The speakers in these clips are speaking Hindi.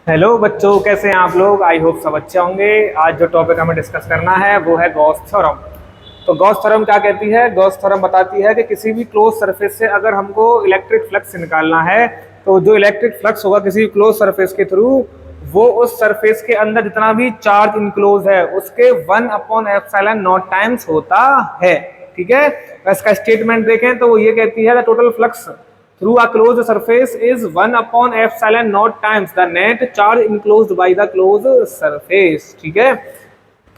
हेलो बच्चों, कैसे हैं आप लोग। आई होप सब अच्छे होंगे। आज जो टॉपिक हमें डिस्कस करना है वो है गॉस थ्योरम। तो गॉस थ्योरम क्या कहती है? गॉस थ्योरम बताती है कि किसी भी क्लोज सरफेस से अगर हमको इलेक्ट्रिक फ्लक्स निकालना है तो जो इलेक्ट्रिक फ्लक्स होगा किसी क्लोज सरफेस के थ्रू, वो उस सरफेस के अंदर जितना भी चार्ज इनक्लोज है उसके 1/एप्सिलॉन नॉट टाइम्स होता है। ठीक है, इसका स्टेटमेंट देखें तो वो ये कहती है the total flux through a closed surface is 1/एप्सिलॉन naught times the net charge enclosed by the closed surface। ठीक है,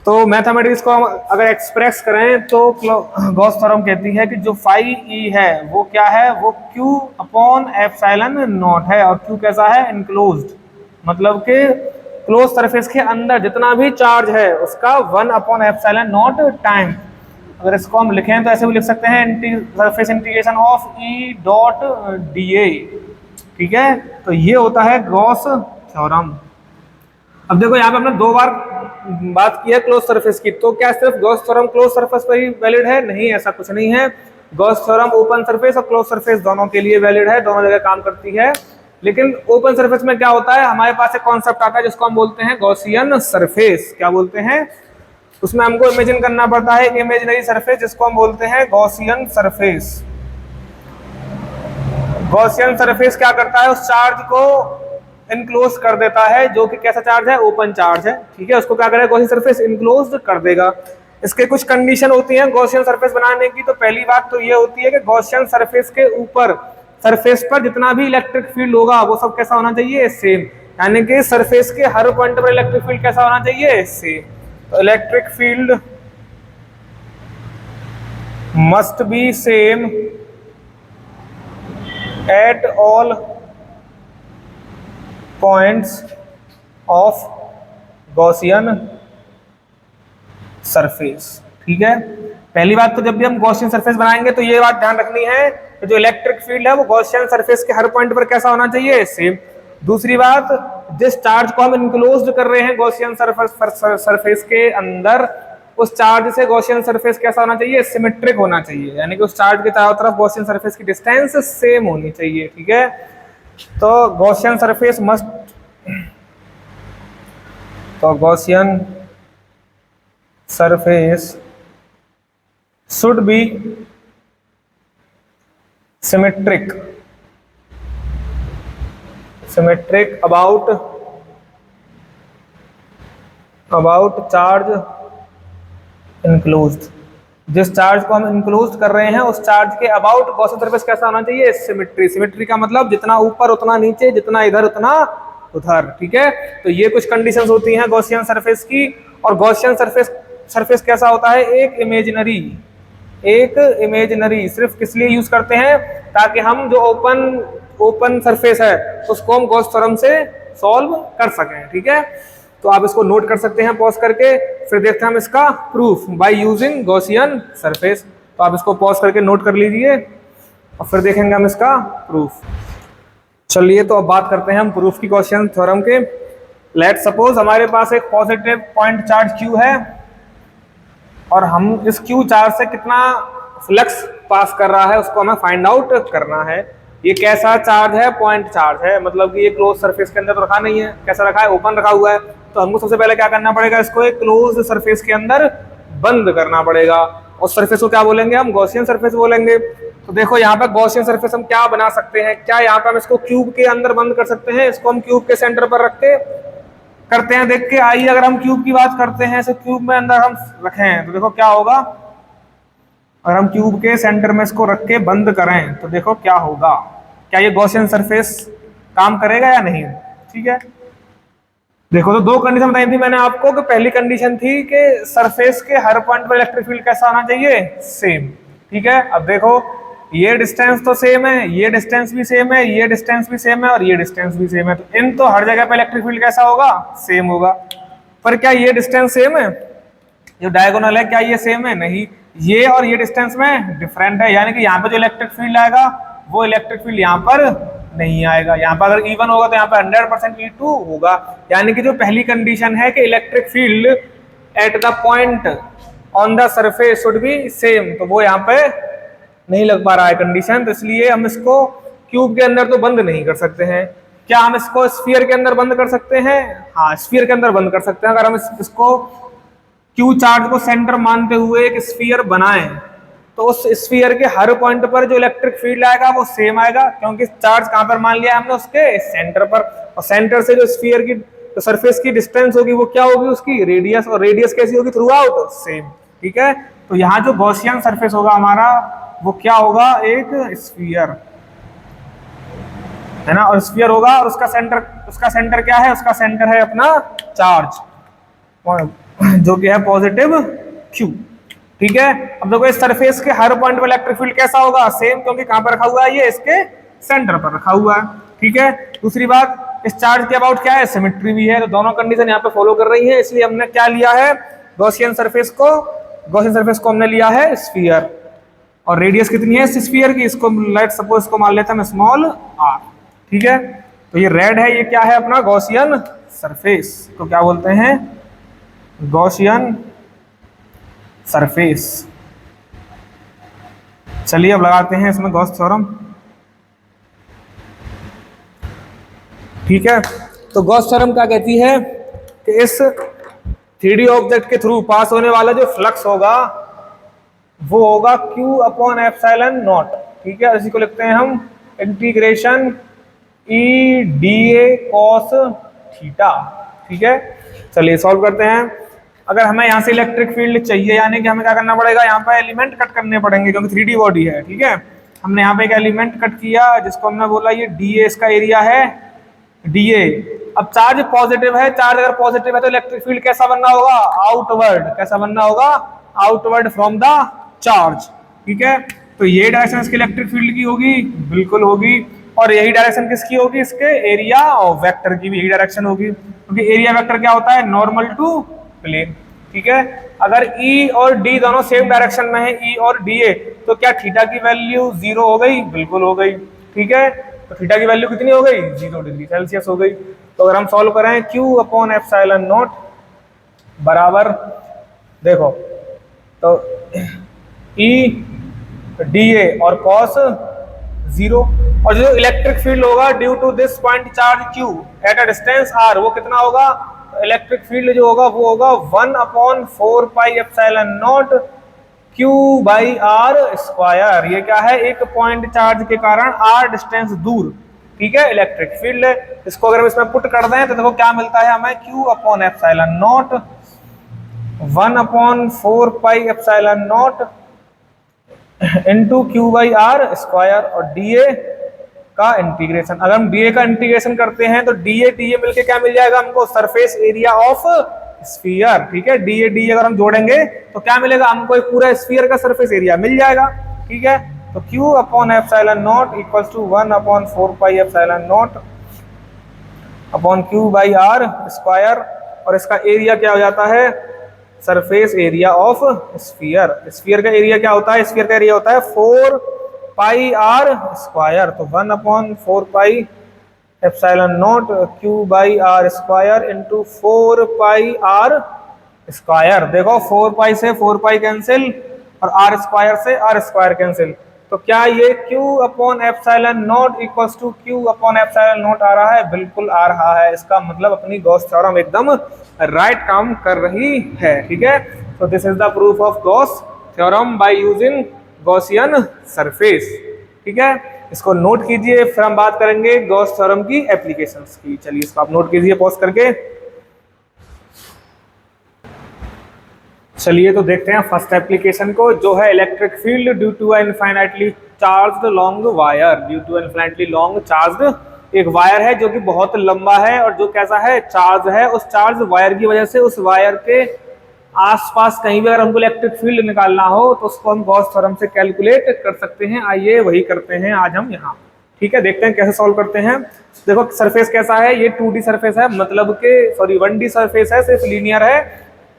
तो मैथमेटिक्स को हम अगर एक्सप्रेस करें तो गॉस थ्योरम कहती है कि जो फाई ई है वो क्या है, वो Q/एप्सिलॉन नॉट है। और Q कैसा है? इनक्लोज्ड, मतलब कि क्लोज सरफेस के अंदर जितना भी चार्ज है उसका 1/एप्सिलॉन नॉट टाइम। अगर इसको हम लिखें तो ऐसे भी लिख सकते हैं surface integration of E dot D A. ठीक है, तो ये होता है गॉस थ्योरम। अब देखो यहाँ पे हमने दो बार बात की है क्लोज सरफेस की, तो क्या सिर्फ गॉस थ्योरम क्लोज सरफेस पर ही वैलिड है? नहीं, ऐसा कुछ नहीं है। गॉस थ्योरम ओपन सरफेस और क्लोज सरफेस दोनों के लिए वैलिड है, दोनों जगह काम करती है। लेकिन ओपन सरफेस में क्या होता है, हमारे पास एक कॉन्सेप्ट आता है जिसको हम बोलते हैं गॉसियन सरफेस। क्या बोलते हैं? उसमें हमको इमेजिन करना पड़ता है इमेजिनरी सरफेस जिसको हम बोलते हैं गॉसियन सरफेस। गॉसियन सरफेस क्या करता है, उस चार्ज को इनक्लोज कर देता है जो कि कैसा चार्ज है? ओपन चार्ज है। ठीक है, उसको क्या करेगा? गॉसियन सरफेस इनक्लोज कर देगा। इसके कुछ कंडीशन होती हैं गॉसियन सरफेस बनाने की। तो पहली बात तो ये होती है कि गॉसियन सरफेस के ऊपर सरफेस पर जितना भी इलेक्ट्रिक फील्ड होगा वो सब कैसा होना चाहिए? सेम। यानी कि सरफेस के हर पॉइंट पर इलेक्ट्रिक फील्ड कैसा होना चाहिए? सेम। तो electric field must be same at all points of Gaussian surface. ठीक है, पहली बात तो जब भी हम गॉसियन सरफेस बनाएंगे तो ये बात ध्यान रखनी है कि जो इलेक्ट्रिक फील्ड है वो गॉसियन सरफेस के हर पॉइंट पर कैसा होना चाहिए? सेम। दूसरी बात, जिस चार्ज को हम इनक्लोज्ड कर रहे हैं गॉसियन सरफेस के अंदर, उस चार्ज से गॉसियन सरफेस कैसा होना चाहिए? सिमेट्रिक होना चाहिए। यानी कि उस चार्ज के चारों तरफ गॉसियन सरफेस की डिस्टेंस सेम होनी चाहिए। ठीक है, तो गॉसियन सरफेस मस्ट, तो Gaussian surface should be symmetric about charge enclosed. जिस चार्ज को हम इनक्लोज कर रहे हैं उस चार्ज के अबाउट गॉसियन सरफेस कैसा होना चाहिए? सिमेट्री। सिमेट्री का मतलब जितना ऊपर उतना नीचे, जितना इधर उतना उधर। ठीक है, तो ये कुछ कंडीशंस होती हैं गॉसियन सरफेस की। और गॉसियन सरफेस कैसा होता है? एक इमेजिनरी सिर्फ किस लिए यूज करते हैं? ताकि हम जो ओपन सरफेस है उसको हम गॉस थ्योरम से सॉल्व कर सकें। ठीक है, तो आप इसको नोट कर सकते हैं पॉज करके, फिर देखते हैं हम इसका proof by using Gaussian surface. तो आप इसको पॉज करके नोट कर लीजिए और फिर देखेंगे हम इसका प्रूफ। चलिए, तो अब बात करते हैं हम प्रूफ की गॉसियन थ्योरम के। लेट सपोज हमारे पास एक पॉजिटिव पॉइंट चार्ज Q है और हम इस Q चार्ज से कितना फ्लक्स पास कर रहा है उसको हमें फाइंड आउट करना है। ये कैसा चार्ज है? पॉइंट चार्ज है, मतलब कि ये क्लोज सरफेस के अंदर तो रखा नहीं है। कैसा रखा है? ओपन रखा हुआ है। तो हमको सबसे पहले क्या करना पड़ेगा? इसको एक क्लोज सरफेस के अंदर बंद करना पड़ेगा। और सरफेस को क्या बोलेंगे हम? गॉसियन सरफेस बोलेंगे। तो देखो यहाँ पे गॉसियन सरफेस हम क्या बना सकते हैं? क्या यहाँ पे हम इसको क्यूब के अंदर बंद कर सकते हैं? इसको हम क्यूब के सेंटर पर रख के करते हैं। देख के आइए, अगर हम क्यूब की बात करते हैं, इसे क्यूब में अंदर हम रखें तो देखो क्या होगा। अगर हम क्यूब के सेंटर में इसको रख के बंद करें तो देखो क्या होगा। क्या ये गॉसियन सरफेस काम करेगा या नहीं? ठीक है, देखो तो दो कंडीशन बताई थी मैंने आपको कि पहली कंडीशन थी कि सरफेस के हर पॉइंट पर इलेक्ट्रिक फील्ड कैसा आना चाहिए? सेम। ठीक है, अब देखो ये डिस्टेंस तो सेम है, ये डिस्टेंस भी सेम है, ये डिस्टेंस भी सेम है और ये डिस्टेंस भी सेम है। तो इन तो हर जगह पे इलेक्ट्रिक फील्ड कैसा होगा? सेम होगा। पर क्या ये डिस्टेंस सेम है? जो डायगोनल है क्या ये सेम है? नहीं, ये और ये डिस्टेंस में डिफरेंट है। यानी कि यहाँ पे जो इलेक्ट्रिक फील्ड आएगा वो इलेक्ट्रिक फील्ड यहाँ पर नहीं आएगा। यहाँ पर अगर E1 होगा तो यहाँ पर 100% E2 होगा। यानी कि जो पहली कंडीशन है कि electric field at the point on the surface should be same, तो वो यहाँ पे नहीं लग पा रहा है कंडीशन। तो इसलिए हम इसको क्यूब के अंदर तो बंद नहीं कर सकते हैं। क्या हम इसको स्फीयर के अंदर बंद कर सकते हैं? हाँ, स्फीयर के अंदर बंद कर सकते हैं। अगर हम इसको क्यू चार्ज को सेंटर मानते हुए एक स्फीयर बनाएं तो उस स्फीयर के हर पॉइंट पर जो इलेक्ट्रिक फील्ड आएगा वो सेम आएगा, क्योंकि चार्ज कहां पर मान लिया हमने? उसके सेंटर पर। और सेंटर से जो स्फीयर की तो सरफेस की डिस्टेंस होगी वो क्या होगी? उसकी रेडियस। और रेडियस कैसी होगी? Through out same. ठीक है, तो यहाँ जो गॉसियन सरफेस होगा हमारा वो क्या होगा? एक स्फीयर, है ना। और स्फीयर होगा और उसका सेंटर क्या है? उसका सेंटर है अपना चार्ज, जो कि है पॉजिटिव Q। ठीक है, अब देखो इस सरफेस के हर पॉइंट पर इलेक्ट्रिक फील्ड कैसा होगा? सेम, क्योंकि कहां पर रखा हुआ है? ये इसके सेंटर पर रखा हुआ है। ठीक है, दूसरी बात, इस चार्ज के अबाउट क्या है? सिमेट्री भी है। तो दोनों कंडीशन यहाँ पे फॉलो कर रही है, इसलिए हमने क्या लिया है? गॉसियन सरफेस को हमने लिया है स्फीयर। और रेडियस कितनी है इस स्फीयर की? इसको लेट सपोज इसको मान लेते हैं स्मॉल r। ठीक है, तो ये रेड है, ये क्या है? अपना गॉसियन सरफेस को क्या बोलते हैं? Gaussian surface. चलिए अब लगाते हैं इसमें गॉस थ्योरम। ठीक है, तो गॉस थ्योरम क्या कहती है कि इस 3D ऑब्जेक्ट के थ्रू पास होने वाला जो फ्लक्स होगा वो होगा Q अपॉन एप्सिलॉन नॉट। ठीक है, इसी को लिखते हैं हम integration E dA cos theta. ठीक है, चलिए सॉल्व करते हैं। अगर हमें यहाँ से इलेक्ट्रिक फील्ड चाहिए, यानी कि हमें क्या करना पड़ेगा? यहाँ पे एलिमेंट कट करने पड़ेंगे, क्योंकि 3D बॉडी है। ठीक है, हमने यहाँ पे एक एलिमेंट कट किया जिसको हमने बोला ये dA इसका एरिया है, dA। अब चार्ज पॉजिटिव है, चार्ज अगर पॉजिटिव है तो इलेक्ट्रिक फील्ड कैसा बनना होगा? आउटवर्ड। कैसा बनना होगा? Outward from the charge. ठीक है, तो ये डायरेक्शन इसके इलेक्ट्रिक फील्ड की होगी, बिल्कुल होगी। और यही डायरेक्शन किसकी होगी? इसके एरिया और वेक्टर की भी यही डायरेक्शन होगी, क्योंकि एरिया वेक्टर क्या होता है? Normal to plane. ठीक है, अगर E और D दोनों सेम डायरेक्शन में है, E और DA, तो क्या थीटा की वैल्यू 0 हो गई? बिल्कुल हो गई। ठीक है, तो थीटा की वैल्यू कितनी हो गई? 0 डिग्री सेल्सियस हो गई। तो अगर हम सॉल्व करें Q अपॉन एप्सिलॉन नॉट बराबर, देखो तो E dA और cos 0, और जो इलेक्ट्रिक फील्ड होगा due to this point charge Q at a distance r, वो कितना होगा? इलेक्ट्रिक फील्ड जो होगा वो होगा 1 upon 4 pi epsilon naught Q by R square. ये क्या है? एक पॉइंट चार्ज के कारण r डिस्टेंस दूर। ठीक है, इलेक्ट्रिक फील्ड है। इसको अगर हम इसमें पुट कर दें तो देखो क्या मिलता है हमें? Q upon epsilon not 1 upon 4 pi epsilon naught into Q by R square, और DA का इंटीग्रेशन। अगर हम DA का इंटीग्रेशन करते हैं तो DA मिलके क्या मिल जाएगा हमको? Surface area of sphere. ठीक है, DA अगर हम जोड़ेंगे तो क्या मिलेगा हमको? एक पूरा स्फीयर का सरफेस एरिया मिल जाएगा। ठीक है, तो Q upon epsilon naught equals to 1 upon 4 pi epsilon naught upon Q by R square, और इसका एरिया क्या हो जाता है? Surface area of sphere. Sphere का एरिया क्या होता है? स्फीयर का एरिया होता है 4 पाई R स्क्वायर। तो 1 upon 4 pi epsilon naught Q by R square into 4 pi R square. देखो 4 पाई से 4 पाई कैंसिल और R स्क्वायर से R स्क्वायर कैंसिल, तो क्या ये Q upon epsilon naught equals to Q upon epsilon naught आ रहा है? बिल्कुल आ रहा है। इसका मतलब अपनी गॉस थ्योरम एकदम राइट काम कर रही है। ठीक है, so this is the proof of Gauss theorem by using Gaussian surface। ठीक है, इसको नोट कीजिए, फिर हम बात करेंगे गॉस थ्योरम की एप्लीकेशंस की। चलिए इसको आप नोट कीजिए पॉज करके। चलिए तो देखते हैं फर्स्ट एप्लीकेशन को, जो है electric field due to infinitely charged long wire. Due to infinitely long charged एक वायर है जो कि बहुत लंबा है और जो कैसा है? चार्ज है। उस चार्ज वायर की वजह से उस वायर के आसपास कहीं भी अगर हमको इलेक्ट्रिक फील्ड निकालना हो तो उसको हम गॉस थ्योरम से कैलकुलेट कर सकते हैं। आइए वही करते हैं आज हम यहाँ। ठीक है, देखते हैं कैसे सॉल्व करते हैं। देखो सरफेस कैसा है? ये 2D सरफेस है, मतलब के 1D सरफेस है, सिर्फ लीनियर है,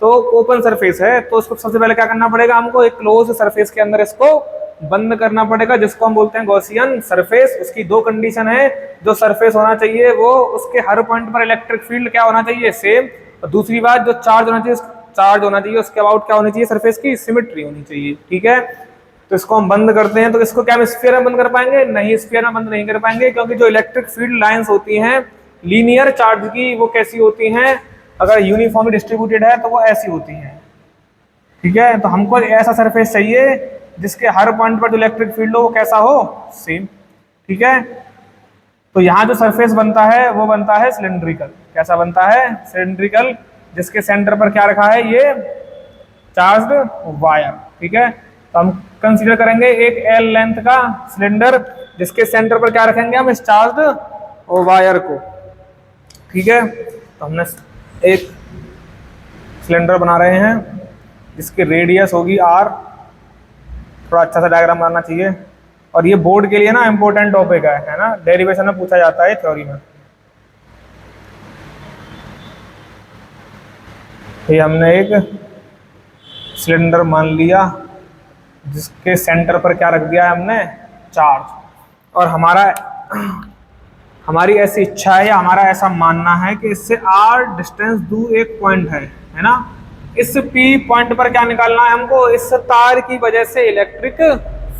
तो ओपन सरफेस है। तो उसको सबसे पहले क्या करना पड़ेगा हमको? एक क्लोज सरफेस के अंदर इसको बंद करना पड़ेगा, जिसको हम बोलते हैं गॉसियन सरफेस। उसकी दो कंडीशन है, जो सरफेस होना चाहिए वो उसके हर पॉइंट पर इलेक्ट्रिक फील्ड क्या होना चाहिए? सेम। और दूसरी बात, जो चार्ज होना चाहिए उसके अबाउट क्या होनी चाहिए? सरफेस की सिमेट्री होनी चाहिए। ठीक है, तो इसको हम बंद करते हैं, तो इसको क्या हम स्फीयर में बंद कर पाएंगे? नहीं, स्फीयर में बंद नहीं कर पाएंगे, क्योंकि जो इलेक्ट्रिक फील्ड लाइंस होती हैं लीनियर चार्ज की, वो कैसी होती हैं? अगर यूनिफॉर्मली डिस्ट्रीब्यूटेड है तो वो ऐसी होती हैं, ठीक है। तो हमको ऐसा सरफेस चाहिए जिसके हर पॉइंट पर जो इलेक्ट्रिक फील्ड हो वो कैसा हो? सेम, ठीक है। तो यहाँ जो सरफेस बनता है वो बनता है सिलेंड्रिकल। कैसा बनता है? सिलेंड्रिकल, जिसके सेंटर पर क्या रखा है? ये चार्ज्ड वायर, ठीक है। तो हम कंसीडर करेंगे एक एल लेंथ का सिलेंडर, जिसके सेंटर पर क्या रखेंगे हम? इस चार्ज्ड वायर को, ठीक है। तो हमने एक सिलेंडर बना रहे हैं जिसकी रेडियस होगी आर। थोड़ा अच्छा सा डायग्राम बनाना चाहिए, और ये बोर्ड के लिए ना इंपॉर्टेंट टॉपिक है ना, डेरिवेशन में पूछा जाता है थ्योरी में। ये हमने एक सिलेंडर मान लिया जिसके सेंटर पर क्या रख दिया है हमने? चार्ज। और हमारी ऐसी इच्छा है या हमारा ऐसा मानना है कि इससे आर डिस्टेंस दूर एक पॉइंट है ना। इस पी पॉइंट पर क्या निकालना है हमको? इस तार की वजह से इलेक्ट्रिक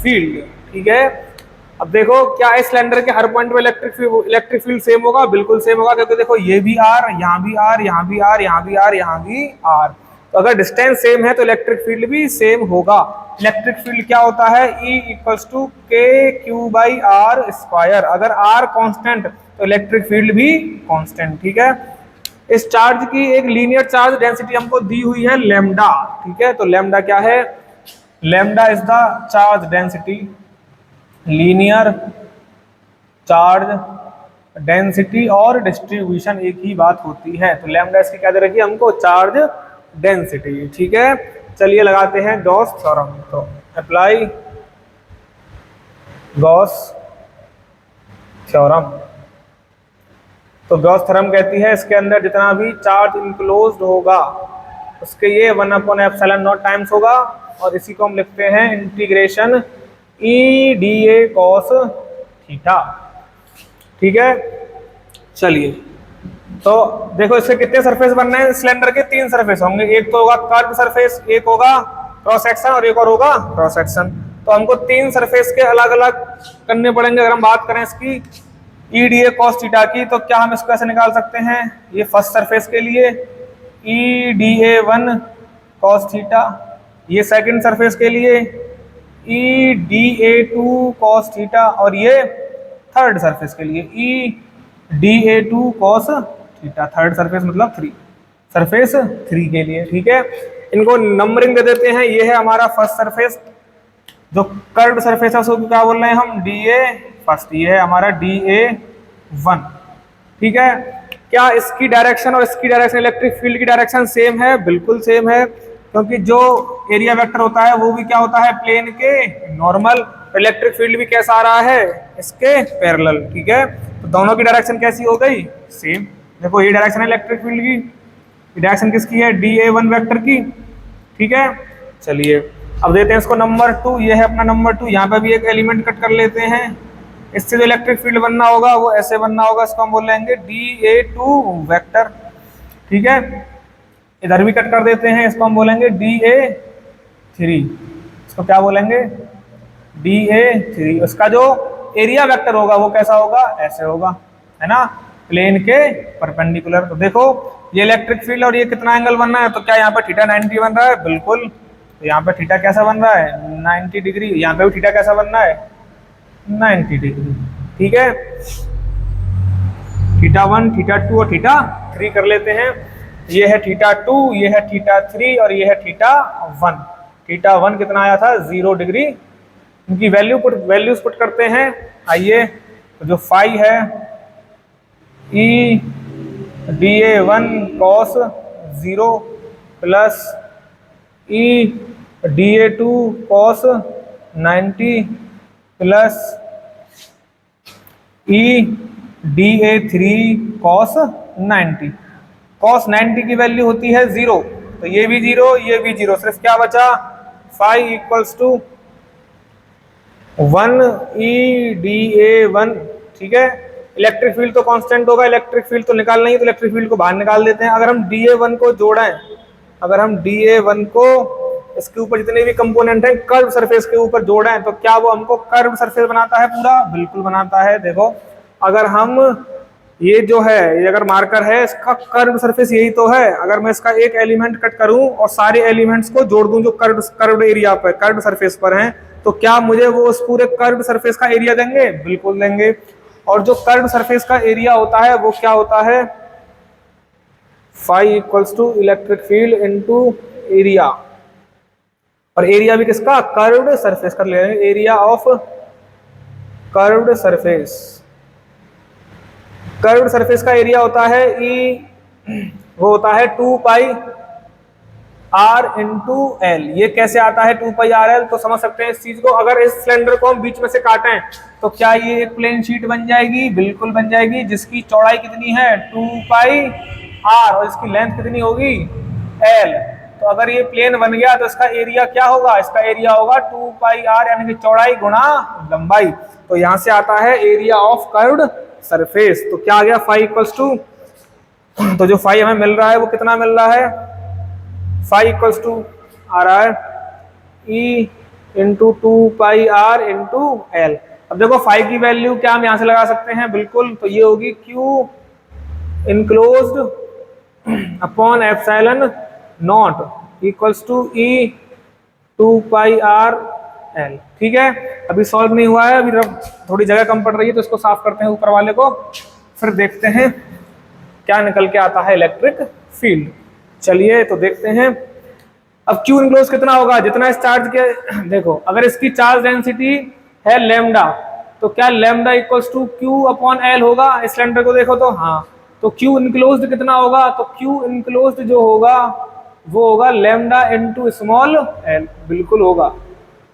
फील्ड, ठीक है। अब देखो, क्या इस सिलेंडर के हर पॉइंट पे इलेक्ट्रिक फील्ड सेम होगा? बिल्कुल सेम होगा, क्योंकि देखो ये भी आर, यहाँ भी आर, यहाँ भी आर, यहाँ भी आर, यहाँ भी आर। तो अगर डिस्टेंस सेम है तो इलेक्ट्रिक फील्ड भी सेम होगा। इलेक्ट्रिक फील्ड क्या होता है? E equals to KQ/R²। अगर R कांस्टेंट तो इलेक्ट्रिक फील्ड भी कांस्टेंट, ठीक है। इस चार्ज की एक लीनियर चार्ज डेंसिटी हमको दी हुई है लैम्डा, ठीक है। तो लैम्डा क्या है? Lambda is the charge density, linear charge density और डिस्ट्रीब्यूशन एक ही बात होती है। तो लैम्डा इसकी क्या दे रखी है हमको? चार्ज डेंसिटी, ठीक है। चलिए लगाते हैं गॉस थ्योरम। तो अप्लाई गॉस थ्योरम। तो गॉस थ्योरम कहती है इसके अंदर जितना भी चार्ज इनक्लोज्ड होगा उसके ये 1/ε0 टाइम्स होगा, और इसी को हम लिखते हैं इंटीग्रेशन EdA cos थीटा, ठीक है। चलिए, तो देखो इसके कितने सरफेस बनने हैं? सिलेंडर के 3 सरफेस होंगे। एक तो होगा कर्व सरफेस, एक होगा क्रॉस सेक्शन, और एक और होगा क्रॉस सेक्शन। तो हमको 3 सरफेस के अलग अलग करने पड़ेंगे। अगर हम बात करें इसकी EdA cos थीटा की, तो क्या हम इसको ऐसे निकाल सकते हैं? ये फर्स्ट सरफेस के लिए EdA1 cos थीटा, ये सेकंड सरफेस के लिए EdA2 cos थीटा, और ये थर्ड सरफेस के लिए EdA2 cos theta. Third surface मतलब 3, सरफेस 3 के लिए, ठीक है। इनको नंबरिंग दे देते हैं। ये है हमारा फर्स्ट सरफेस, जो कर्व सरफेस है उसको क्या बोल रहे हैं हम? DA first. ये है हमारा DA1, ठीक है। क्या इसकी डायरेक्शन और इसकी डायरेक्शन, इलेक्ट्रिक फील्ड की डायरेक्शन सेम है? बिल्कुल सेम है, क्योंकि जो एरिया वेक्टर होता है वो भी क्या होता है? प्लेन के नॉर्मल। इलेक्ट्रिक फील्ड भी कैसा आ रहा है? इसके पैरेलल, ठीक है। तो दोनों की डायरेक्शन कैसी हो गई? सेम। देखो ये डायरेक्शन है इलेक्ट्रिक फील्ड की, डायरेक्शन किसकी है? DA1 वेक्टर की, ठीक है। चलिए अब देते हैं इसको नंबर 2। ये है अपना नंबर 2। यहाँ पे भी एक एलिमेंट कट कर लेते हैं। इससे जो इलेक्ट्रिक फील्ड बनना होगा वो ऐसे बनना होगा, इसको हम बोल लेंगे DA2 वेक्टर, ठीक है। इधर भी कट कर देते हैं, इसको हम बोलेंगे DA3। इसको क्या बोलेंगे? DA3। उसका जो एरिया वेक्टर होगा वो कैसा होगा? ऐसे होगा, है ना, प्लेन के परपेंडिकुलर। तो देखो ये इलेक्ट्रिक फील्ड और ये कितना एंगल बन रहा है? तो क्या यहाँ पर थीटा 90 बन रहा है? बिल्कुल। तो यहाँ पे थीटा कैसा बन रहा है? 90 डिग्री। यहाँ पे भी थीटा कैसा बन रहा है? 90 डिग्री, ठीक है। θ1, θ2 और θ3 कर लेते हैं। ये है θ2, ये है θ3 और ये है θ1। θ1 कितना आया था? 0 डिग्री। इनकी वैल्यूज पुट करते हैं। आइए, तो जो फाई है EdA1 cos 0 plus EdA2 cos 90 plus EdA3 cos 90। cos 90 की वैल्यू होती है 0, तो ये भी 0, ये भी 0। सिर्फ क्या बचा? फाई इक्वल्स टू 1 EdA1, ठीक है। इलेक्ट्रिक फील्ड तो कांस्टेंट होगा, इलेक्ट्रिक फील्ड तो निकालना ही, तो इलेक्ट्रिक फील्ड को बाहर निकाल देते हैं। अगर हम DA1 को जोड़ें, अगर हम DA1 को इसके ऊपर जितने भी कंपोनेंट हैं कर्व सरफेस के ऊपर जोड़े हैं, तो क्या वो हमको कर्व सरफेस बनाता है पूरा? बिल्कुल बनाता है। देखो अगर हम ये जो है, ये अगर मार्कर है, इसका कर्व सरफेस यही तो है। अगर मैं इसका एक एलिमेंट कट करूं और सारे एलिमेंट्स को जोड़ दूं जो कर्व एरिया पर, कर्व सरफेस पर हैं, तो क्या मुझे वो उस पूरे कर्व सरफेस का एरिया देंगे? बिल्कुल देंगे। और जो कर्व सरफेस का एरिया होता है वो क्या होता है? Phi equals to electric field into area. और एरिया भी किसका? कर्व्ड सरफेस का ले रहे हैं, area of curved surface. Curved surface का एरिया होता है वो होता है 2 पाई आर इंटू एल। ये कैसे आता है 2 पाई आर एल? तो समझ सकते हैं इस चीज को। अगर इस सिलेंडर को हम बीच में से काटें तो क्या ये एक प्लेन शीट बन जाएगी? बिल्कुल बन जाएगी, जिसकी चौड़ाई कितनी है? 2 पाई आर, और इसकी लेंथ कितनी होगी? एल। तो अगर ये प्लेन बन गया तो इसका एरिया क्या होगा? इसका एरिया होगा 2 पाई आर, यानी कि चौड़ाई गुणा लंबाई। तो यहां से आता है एरिया ऑफ कर्व्ड सरफेस। तो क्या आ गया? फाई इक्वल्स टू, तो जो फाई हमें मिल रहा है वो कितना मिल रहा है? फाई इक्वल्स टू आ रहा है E into 2 pi R into L. अब देखो फाई की वैल्यू क्या हम यहां से लगा सकते हैं? बिल्कुल, तो ये होगी Q enclosed upon epsilon naught equals to E 2 pi R L. ठीक है, अभी सॉल्व नहीं हुआ है, अभी थोड़ी जगह कम पड़ रही है, तो इसको साफ करते हैं ऊपर वाले को, फिर देखते हैं क्या निकल के आता है इलेक्ट्रिक फील्ड। चलिए तो देखते हैं। अब Q इनक्लोज कितना होगा? जितना इस चार्ज के, देखो अगर इसकी चार्ज डेंसिटी है लेमडा, तो क्या lambda equals to Q upon L होगा? इस सिलेंडर को देखो तो हाँ, तो Q इनक्लोज्ड कितना होगा? तो Q इनक्लोज्ड जो होगा वो होगा लेमडा इंटू स्मॉल एल। बिल्कुल होगा।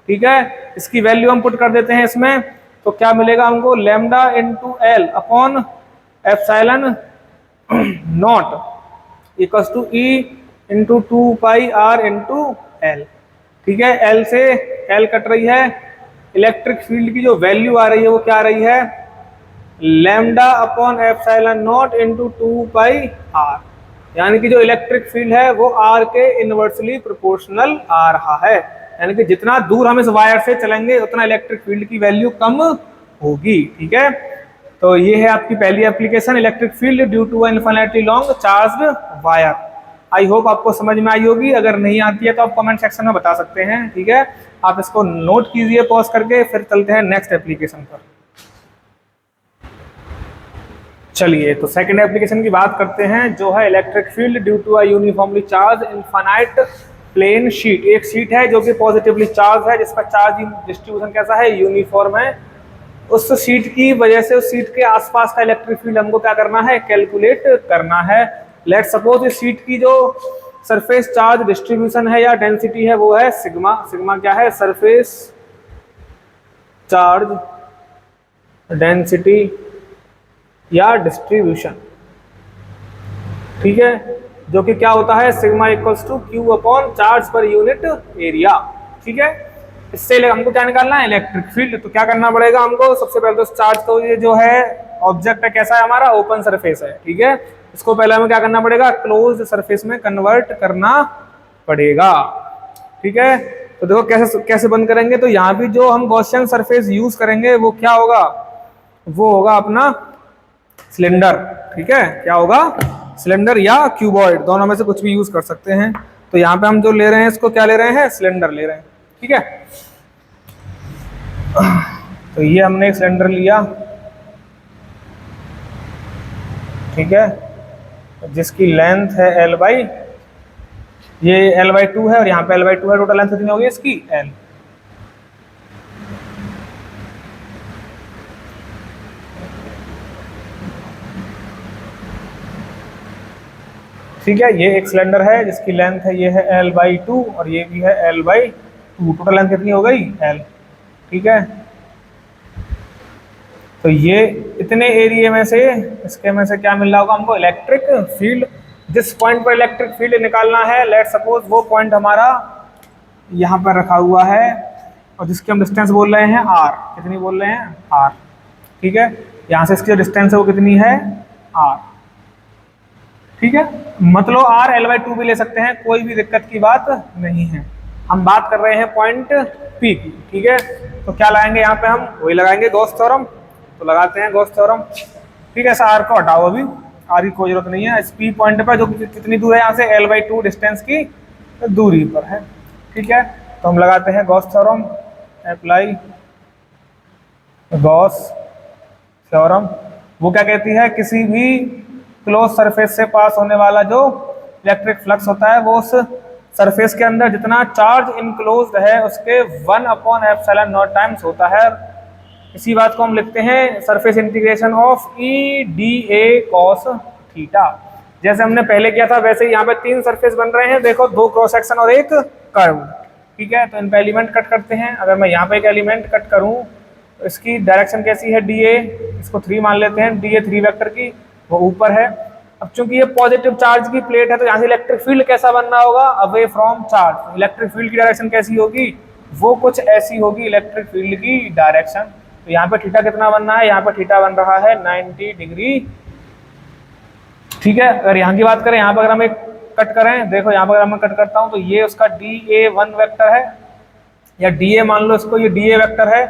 ठीक है, इसकी वैल्यू हम पुट कर देते हैं इसमें, तो क्या मिलेगा हमको? Lambda into L upon epsilon naught equals to E into 2 pi R into L. ठीक है, एल से एल कट रही है, इलेक्ट्रिक फील्ड की जो वैल्यू आ रही है वो क्या आ रही है? Lambda upon epsilon naught into 2 pi R, यानी कि जो इलेक्ट्रिक फील्ड है वो आर के इनवर्सली प्रोपोर्शनल आ रहा है। यानी कि जितना दूर हम इस वायर से चलेंगे उतना इलेक्ट्रिक फील्ड की वैल्यू कम होगी। ठीक है, तो ये है आपकी पहली application, electric field due to infinitely long charged wire. I hope आपको समझ में आई होगी। अगर नहीं आती है तो आप कमेंट सेक्शन में बता सकते हैं। ठीक है, आप इसको नोट कीजिए पॉज करके, फिर चलते हैं नेक्स्ट एप्लीकेशन पर। चलिए तो सेकंड एप्लीकेशन की बात करते हैं, जो है electric field due to a uniformly charge infinite plane sheet. एक शीट है जो कि पॉजिटिवली चार्ज है, जिसका चार्ज डिस्ट्रीब्यूशन कैसा है? यूनिफॉर्म है। उस शीट की वजह से उस शीट के आसपास का इलेक्ट्रिक फील्ड हमको क्या करना है? कैलकुलेट करना है। लेट सपोज इस शीट की जो सरफेस चार्ज डिस्ट्रीब्यूशन है या डेंसिटी है वो है सिग्मा। सिग्मा क्या है? सरफेस चार्ज डेंसिटी या डिस्ट्रीब्यूशन। ठीक है, जो कि क्या होता है? Sigma equals to Q upon charge पर यूनिट एरिया। ठीक है, इससे हमको क्या निकालना है? Electric field. तो क्या करना पड़ेगा हमको? सबसे पहले तो चार्ज को, ये जो है ऑब्जेक्ट है कैसा है हमारा? ओपन सरफेस है। ठीक है, इसको पहले हमें क्या करना पड़ेगा? क्लोज्ड सरफेस में कन्वर्ट करना पड़ेगा। ठीक है, तो देखो कैसे कैसे बंद करेंगे। तो यहाँ भी जो हम गॉसियन सरफेस यूज करेंगे वो क्या होगा? वो होगा अपना सिलेंडर। ठीक है, क्या होगा? सिलेंडर या क्यूबॉइड, दोनों में से कुछ भी यूज कर सकते हैं। तो यहाँ पे हम जो ले रहे हैं इसको क्या ले रहे हैं? सिलेंडर ले रहे हैं। ठीक है, तो ये हमने सिलेंडर लिया। ठीक है, जिसकी लेंथ है एल बाई, ये एल बाई 2 है और यहाँ पे एल बाई 2 है। टोटल लेंथ कितनी होगी इसकी? एल। ठीक है, ये एक सिलेंडर है जिसकी लेंथ है, ये है एल बाई 2 और ये भी है एल बाई 2। टोटल लेंथ कितनी हो गई? एल। ठीक है, तो ये इतने एरिया में से, इसके में से क्या मिल रहा होगा हमको? Electric field. जिस पॉइंट पर इलेक्ट्रिक फील्ड निकालना है, लेट सपोज वो पॉइंट हमारा यहाँ पर रखा हुआ है और जिसकी हम डिस्टेंस बोल रहे हैं आर। कितनी बोल रहे हैं? आर। ठीक है, यहाँ से इसकी जो डिस्टेंस है वो कितनी है? आर। ठीक है, मतलब आर एल बाई 2 भी ले सकते हैं, कोई भी दिक्कत की बात नहीं है। हम बात कर रहे हैं पॉइंट P की, ठीक है। तो क्या लगाएंगे यहाँ पे, हम वही लगाएंगे गॉस थ्योरम। तो लगाते हैं गॉस थ्योरम, ठीक है। ऐसा आर को हटाओ, अभी आर की कोई जरूरत नहीं है। इस P पॉइंट पर जो कितनी दूर है यहाँ से, L/2 डिस्टेंस की दूरी पर है, ठीक है। तो हम लगाते हैं Gauss theorem, apply Gauss theorem. वो क्या कहती है, किसी भी क्लोज सरफेस से पास होने वाला जो इलेक्ट्रिक फ्लक्स होता है वो उस सरफेस के अंदर जितना चार्ज इनक्लोज्ड है उसके 1/ε0 टाइम्स होता है। इसी बात को हम लिखते हैं surface integration of E D A cos theta. जैसे हमने पहले किया था वैसे ही यहाँ पे 3 सरफेस बन रहे हैं, देखो 2 क्रॉस सेक्शन और एक कर्व, ठीक है। तो इनका एलिमेंट कट करते हैं। अगर मैं यहाँ पे एक एलिमेंट कट करूँ तो इसकी डायरेक्शन कैसी है, डी ए, इसको 3 मान लेते हैं, डी ए 3 वेक्टर की, वो ऊपर है। अब चूंकि ये पॉजिटिव चार्ज की प्लेट है तो यहाँ से इलेक्ट्रिक फील्ड कैसा बनना होगा, away from charge. Electric field की डायरेक्शन कैसी होगी, वो कुछ ऐसी होगी इलेक्ट्रिक फील्ड की डायरेक्शन। तो यहाँ पे थीटा कितना बनना है, यहाँ पे थीटा बन रहा है 90 डिग्री, ठीक है। अगर यहाँ की बात करें, यहाँ पर अगर हम एक कट करें, देखो यहाँ पर अगर मैं कट करता हूँ तो ये उसका DA1 वेक्टर है, या DA मान लो इसको, ये DA वेक्टर है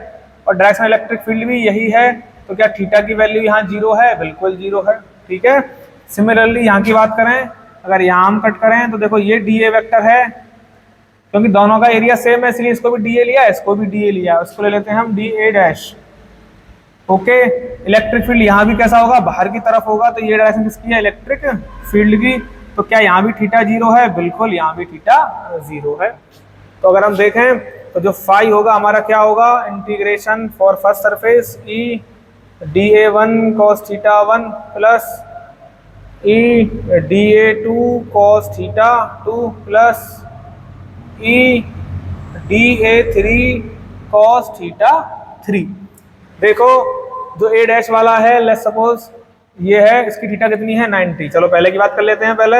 और डायरेक्शन इलेक्ट्रिक फील्ड भी यही है। तो क्या थीटा की वैल्यू यहाँ 0 है, बिल्कुल 0 है, ठीक है। सिमिलरली यहाँ की बात करें, अगर यहाँ हम कट करें तो देखो ये DA वेक्टर है, क्योंकि दोनों का एरिया सेम है इसलिए इसको भी DA लिया, इसको भी DA लिया, उसको ले लेते हैं हम DA dash, okay. Electric field यहाँ भी कैसा होगा, बाहर की तरफ होगा। तो ये डायरेक्शन किसकी है, इलेक्ट्रिक फील्ड की। तो क्या यहाँ भी थीटा 0 है, बिल्कुल यहाँ भी थीटा 0 है। तो अगर हम देखें तो जो फाई होगा हमारा क्या होगा, integration for first surface E DA1 cos theta 1 plus E DA2 cos theta 2 plus E DA3 cos theta 3। देखो जो ए डैश वाला है, लेट्स सपोज ये है, इसकी थीटा कितनी है 90। चलो पहले की बात कर लेते हैं, पहले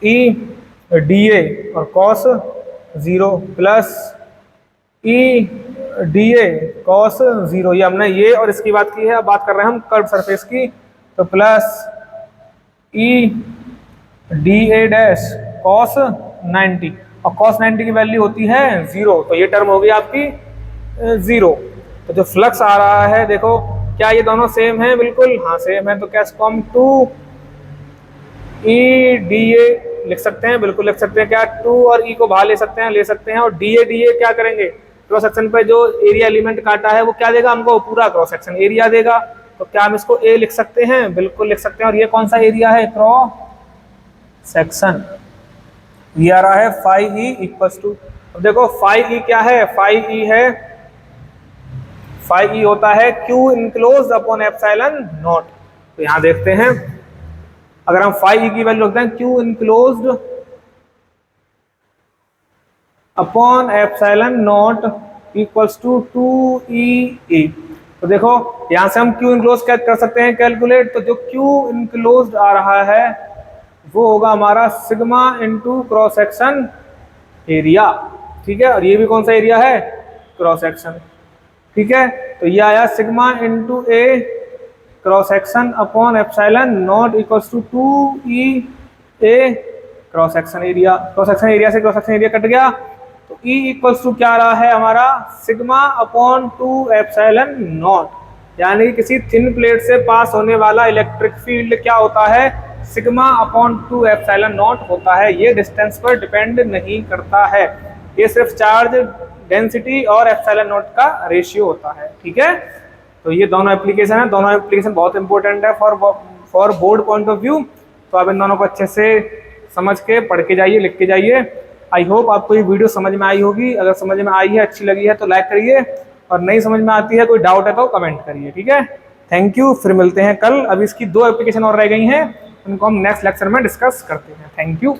ई DA और cos 0 प्लस ई DA cos 0, ये हमने ये और इसकी बात की है। अब बात कर रहे हैं हम कर्व सरफेस की, तो प्लस ई DA डैश cos 90, और cos 90 की वैल्यू होती है 0, तो ये टर्म होगी आपकी 0। तो जो फ्लक्स आ रहा है, देखो क्या ये दोनों सेम है, बिल्कुल हाँ सेम है। तो क्या इसको हम 2 ई DA लिख सकते हैं, बिल्कुल लिख सकते हैं। क्या 2 और ई को बाहर ले सकते हैं, ले सकते हैं। और DA क्या करेंगे, क्रॉस सेक्शन पे जो एरिया एलिमेंट काटा है वो क्या देगा हमको, पूरा क्रॉस सेक्शन एरिया देगा। तो क्या हम इसको ए लिख सकते हैं, बिल्कुल लिख सकते हैं। और ये कौन सा एरिया है, क्रॉस सेक्शन, ये आ रहा है फाई ई इक्वल्स टू, अब देखो फाई ई क्या है, फाई ई है, फाई ई होता है Q enclosed upon epsilon not. तो यहाँ देखते हैं, अगर हम फाई ई की वैल्यू रखते हैं Q enclosed upon epsilon naught equals to 2EE। तो देखो यहाँ से हम Q इनक्लोज क्या कर सकते हैं, कैलकुलेट। तो जो Q इनक्लोज्ड आ रहा है वो होगा हमारा sigma into cross section area, ठीक है। और ये भी कौन सा एरिया है, क्रॉस सेक्शन, ठीक है। तो ये आया sigma into A cross section upon epsilon naught equals to 2EA cross section area. Cross section area से क्रॉस सेक्शन एरिया कट गया, तो E इक्वल्स टू क्या आ रहा है हमारा, सिग्मा अपॉन 2 एप्सिलॉन नॉट। यानी किसी थिन प्लेट से पास होने वाला इलेक्ट्रिक फील्ड क्या होता है, सिग्मा अपॉन 2 एप्सिलॉन नॉट होता है। ये डिस्टेंस पर डिपेंड नहीं करता है, ये सिर्फ चार्ज डेंसिटी और एप्सिलॉन नॉट का रेशियो होता है, ठीक है। तो ये दोनों एप्लीकेशन है, दोनों एप्लीकेशन बहुत इंपॉर्टेंट है for board point of view. तो आप इन दोनों को अच्छे से समझ के पढ़ के जाइए, लिख के जाइए। आई होप आपको ये वीडियो समझ में आई होगी। अगर समझ में आई है, अच्छी लगी है तो लाइक करिए, और नहीं समझ में आती है, कोई डाउट है तो कमेंट करिए, ठीक है। थैंक यू, फिर मिलते हैं कल। अभी इसकी 2 एप्लीकेशन और रह गई हैं, उनको हम नेक्स्ट लेक्चर में डिस्कस करते हैं। Thank you.